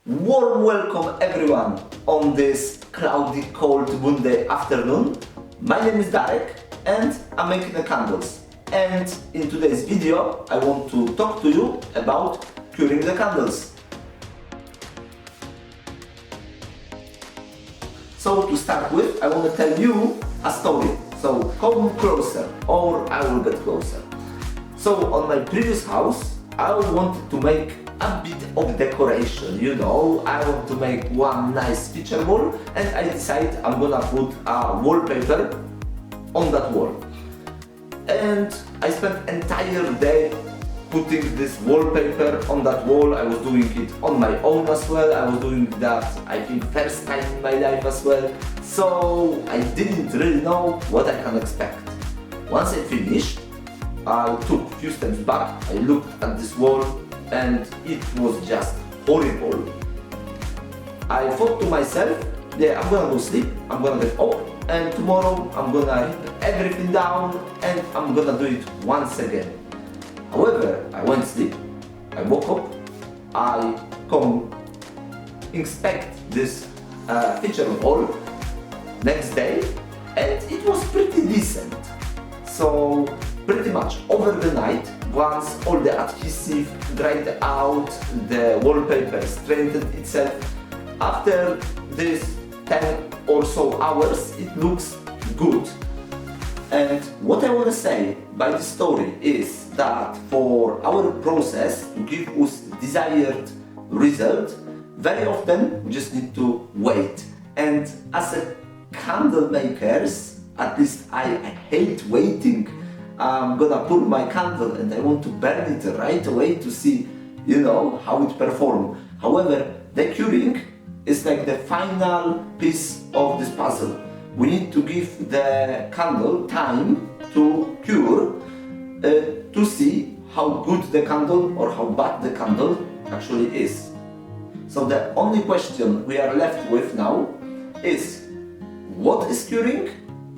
Warm welcome everyone on this cloudy, cold Monday afternoon. My name is Darek and I'm making the candles. And in today's video I want to talk to you about curing the candles. So to start with, I want to tell you a story. So come closer or I will get closer. So on my previous house I wanted to make a bit of decoration, you know, I want to make one nice feature wall and I decided I'm gonna put a wallpaper on that wall. And I spent entire day putting this wallpaper on that wall. I was doing it on my own as well. I was doing that, I think, first time in my life as well. So I didn't really know what I can expect. Once I finished, I took a few steps back, I looked at this wall and it was just horrible. I thought to myself, yeah, I'm gonna go sleep, I'm gonna get up and tomorrow I'm gonna rip everything down and I'm gonna do it once again. However, I went to sleep, I woke up, I come inspect this feature wall next day and it was pretty decent. So pretty much over the night, once all the adhesive dried out, the wallpaper strengthened itself, after this 10 or so hours it looks good. And what I want to say by this story is that for our process to give us desired result, very often we just need to wait. And as a candle makers, at least I hate waiting. I'm gonna put my candle and I want to burn it right away to see, you know, how it performs. However, the curing is like the final piece of this puzzle. We need to give the candle time to cure to see how good the candle or how bad the candle actually is. So the only question we are left with now is what is curing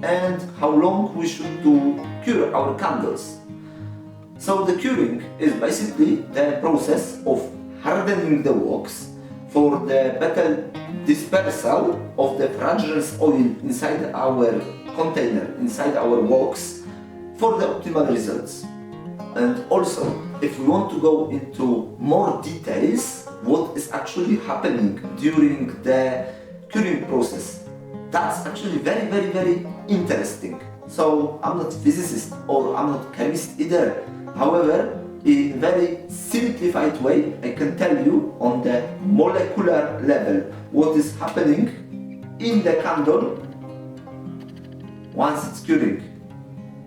and how long we should to cure our candles. So the curing is basically the process of hardening the wax for the better dispersal of the fragrance oil inside our container, inside our wax, for the optimal results. And also, if we want to go into more details, what is actually happening during the curing process, that's actually very interesting. So I'm not physicist or I'm not chemist either. However, in very simplified way, I can tell you on the molecular level what is happening in the candle once it's curing.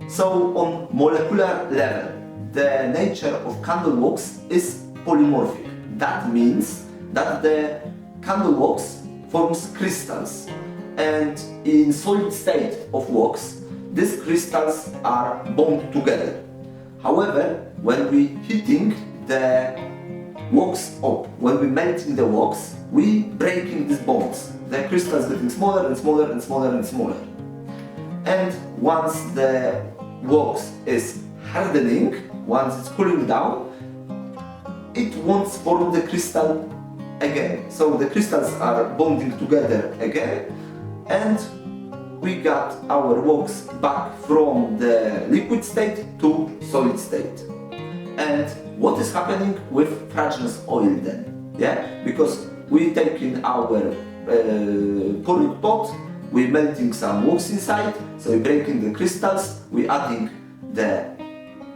So on molecular level, the nature of candle wax is polymorphic. That means that the candle wax forms crystals. And in solid state of wax, these crystals are bound together. However, when we heating the wax up, when we melting the wax, we breaking these bonds. The crystals getting smaller and smaller and smaller and smaller. And once the wax is hardening, once it's cooling down, it won't form the crystal again. So the crystals are bonding together again, and we got our wax back from the liquid state to solid state. And what is happening with fragrance oil then? Yeah, because we taking our pouring pot, we melting some wax inside, so we breaking the crystals, we adding the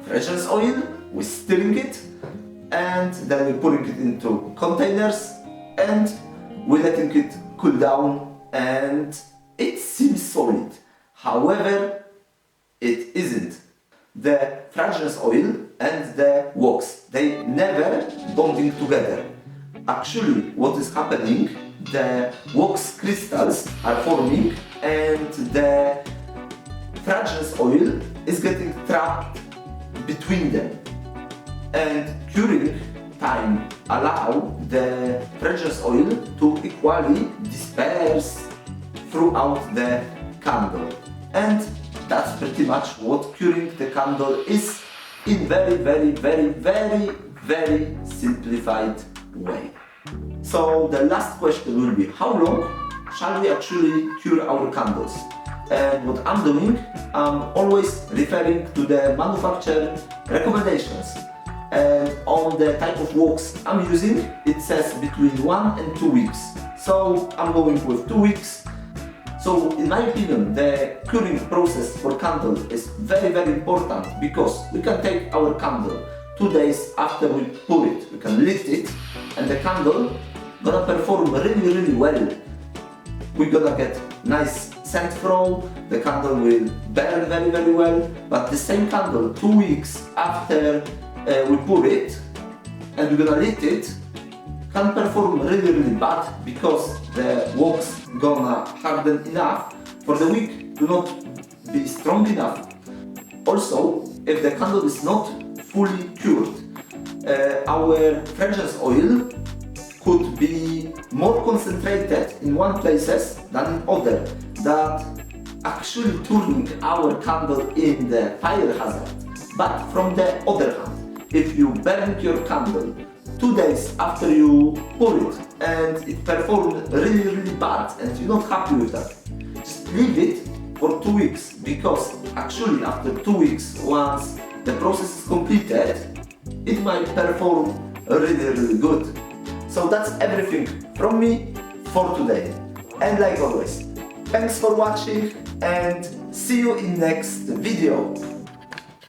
fragrance oil, we stirring it, and then we putting it into containers and we letting it cool down, and it seems solid. However, it isn't. The fragrance oil and the wax, they never bonding together. Actually, what is happening, the wax crystals are forming and the fragrance oil is getting trapped between them. And curing time allow the fragrance oil to equally disperse throughout the candle. And that's pretty much what curing the candle is in very simplified way. So the last question will be, how long shall we actually cure our candles? And what I'm doing, I'm always referring to the manufacturer recommendations. And on the type of wax I'm using, it says between 1 and 2 weeks. So I'm going with 2 weeks. So in my opinion, the curing process for candle is very, very important, because we can take our candle 2 days after we pour it, we can lit it, and the candle gonna perform really, really well. We're gonna get nice scent from, the candle will burn very, very well, but the same candle 2 weeks after we pour it and we're gonna lit it can perform really, really bad, because the wax gonna harden enough for the wick to not be strong enough. Also, if the candle is not fully cured, our fragrance oil could be more concentrated in one places than in other, that actually turning our candle in the fire hazard. But from the other hand, if you burn your candle 2 days after you pour it and it performed really, really bad and you're not happy with that, just leave it for 2 weeks, because actually after 2 weeks, once the process is completed, it might perform really, really good. So that's everything from me for today. And like always, thanks for watching and see you in next video.